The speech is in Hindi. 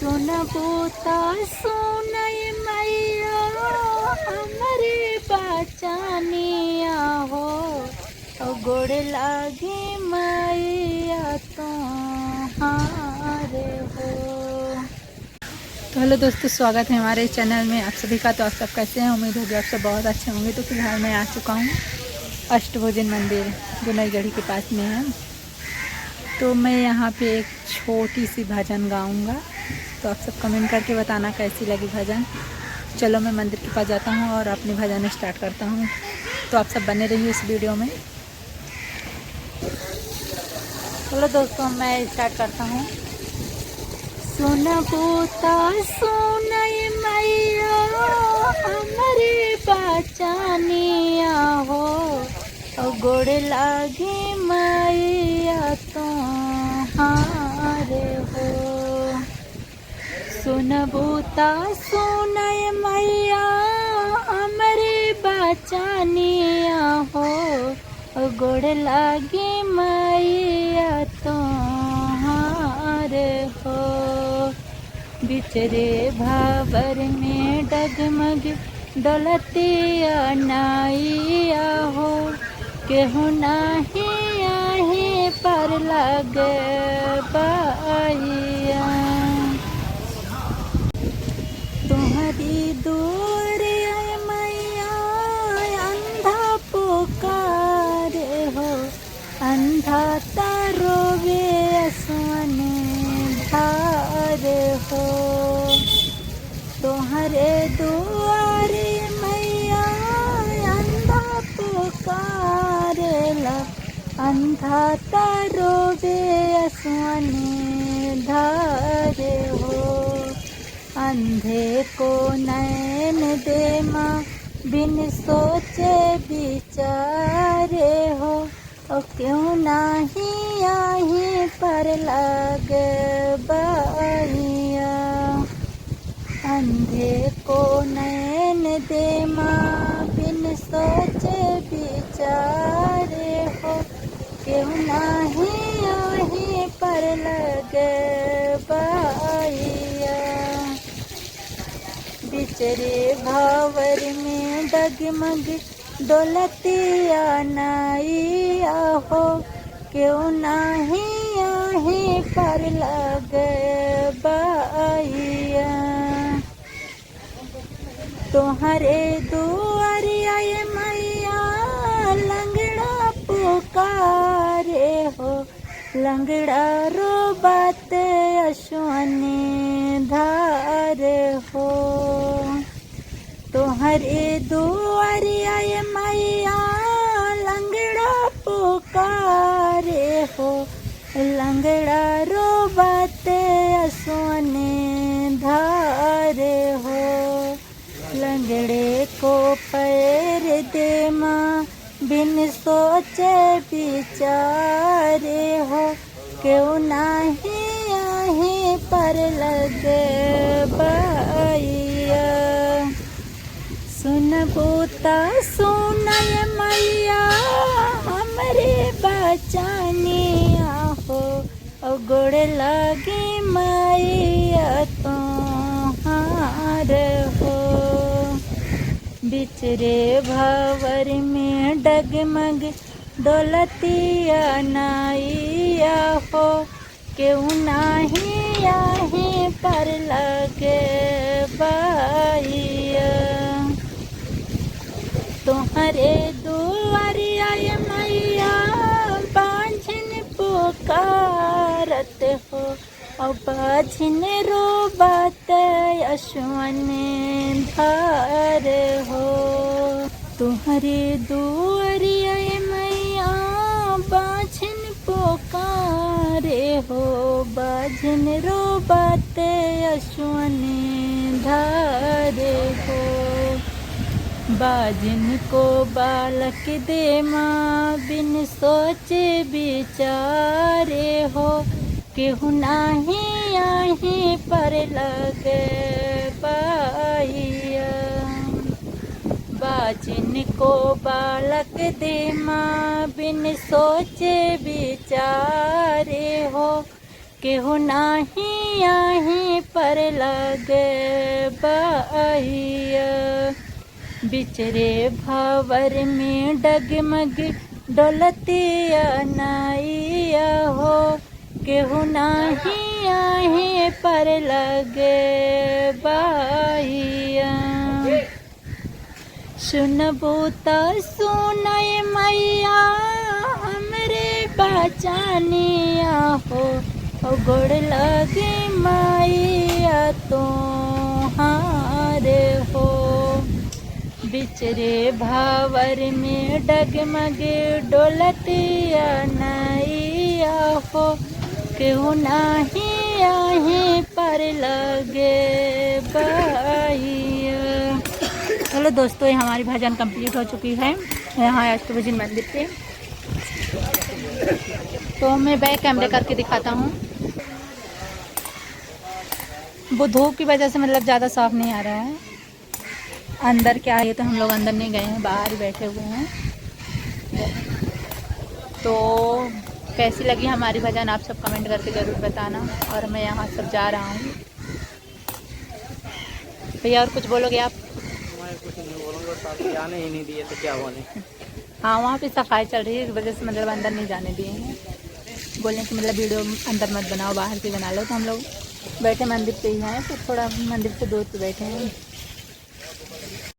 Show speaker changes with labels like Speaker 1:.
Speaker 1: सुनबोता सुनय मैया हमरे बचनिया हो गोड़ लागे मैया तुम्हारे हो। तो हेलो दोस्तों, स्वागत है हमारे चैनल में आप सभी का। तो आप सब कैसे हैं? उम्मीद होगी आप सब बहुत अच्छे होंगे। तो फिलहाल मैं आ चुका हूँ अष्टभुजन मंदिर जो नई गढ़ी के पास में है। तो मैं यहाँ पे एक छोटी सी भजन गाऊँगा, तो आप सब कमेंट करके बताना कैसी लगी भजन। चलो मैं मंदिर के पास जाता हूँ और अपनी भजन स्टार्ट करता हूँ। तो आप सब बने रहिए इस वीडियो में। चलो दोस्तों मैं स्टार्ट करता हूँ। सुनबोता सुनय मैया हमरे बचनिया हो गोड़ लागे मैया तुम्हारे हो। सुनबोता सुनय मैया हमरे बचनिया हो गोड़ लागे मैया तुम्हारे हो। बिचरे भावर में डगमग डोलतिया नाइया हो केहू नाही आहे पर लग बाइया। तुम्हारी दूर आए मैया अंधा पुकारे हो अंधा तारोवे सोने धारे हो। तुम्हारे दुआरे मैया अंधा पुकारेला अंधा तारोवे सोने धारे हो। अंधे को नैन दे माँ बिन सोचे विचारे हो और क्यों नहीं आही पर लग बाइया। अंधे को नैन दे माँ बिन सोचे विचारे हो क्यों नहीं आही पर लग बाइया। बिचरे भावर में डगमग डोलतिया नाइया हो क्यों नहीं आहे पर लग बाइया। तुम्हारे दुआर आए मैया लंगड़ा पुकारे हो लंगड़ा रो बात अश्वनी धारे हो। तुम्हारे दुआर आए मैया लंगड़ा पुकारे हो लंगड़ा रो बात अश्वनी धारे हो। लंगड़े को पैर दे माँ बिन सोचे विचारे हो क्यों नहीं आहे पर लग बाइया। सुनबोता सुनय मैया हमरे बचनिया हो गोड़ लागे मैया तुम्हारे हो। बिचरे भावर में डगमग डोलतिया नाइया हो क्यों नहीं आहे पर लग बाइया। तुम्हारे दुआर आए मैया बाझन पुकारत हो और बाझन रो बात अश्वने धारे हो। तुम्हारे दुआर आए मैया बाझन पुकारे हो बाझन रो बात अश्वने धारे हो। बाजिन को बालक दे माँ बिन सोचे विचारे हो केहू नाही आहे पर लग बाइया। बाजिन को बालक दे माँ बिन सोचे विचारे हो केहू नाही आहे यहीं पर लगे बाहिया। बिचरे भावर में डगमग डोलतिया नाइया हो, केहू नाही आहे पर लगे बाहिया। सुनबो त सुनय मैया हमरे बचानिया हो, गोड़ लगे मैया तो हारे हो। बिचरे भावर में डगमगे डोलतिया नैया हो, केहू नाही आहे पर लगे बाहिया। चलो दोस्तों, ये हमारी भजन कंप्लीट हो चुकी है यहाँ अष्टभुजन मंदिर पे। तो मैं बैक कैमरे करके दिखाता हूँ। वो धूप की वजह से मतलब ज़्यादा साफ नहीं आ रहा है। अंदर क्या है, तो हम लोग अंदर नहीं गए हैं, बाहर ही बैठे हुए हैं। तो कैसी लगी हमारी भजन आप सब कमेंट करके ज़रूर बताना। और मैं यहाँ सब जा रहा हूँ। भैया और कुछ बोलोगे आप?
Speaker 2: मैं कुछ नहीं बोलूँगा, साथ आने ही नहीं दिए तो क्या बोले।
Speaker 1: हाँ, वहाँ पे सफाई चल रही है, इस वजह से मतलब अंदर नहीं जाने दिए हैं। बोलने कि मतलब वीडियो अंदर मत बनाओ, बाहर से बना लो। तो हम लोग बैठे मंदिर पे ही हैं, तो थोड़ा मंदिर से दूर पे बैठे हैं।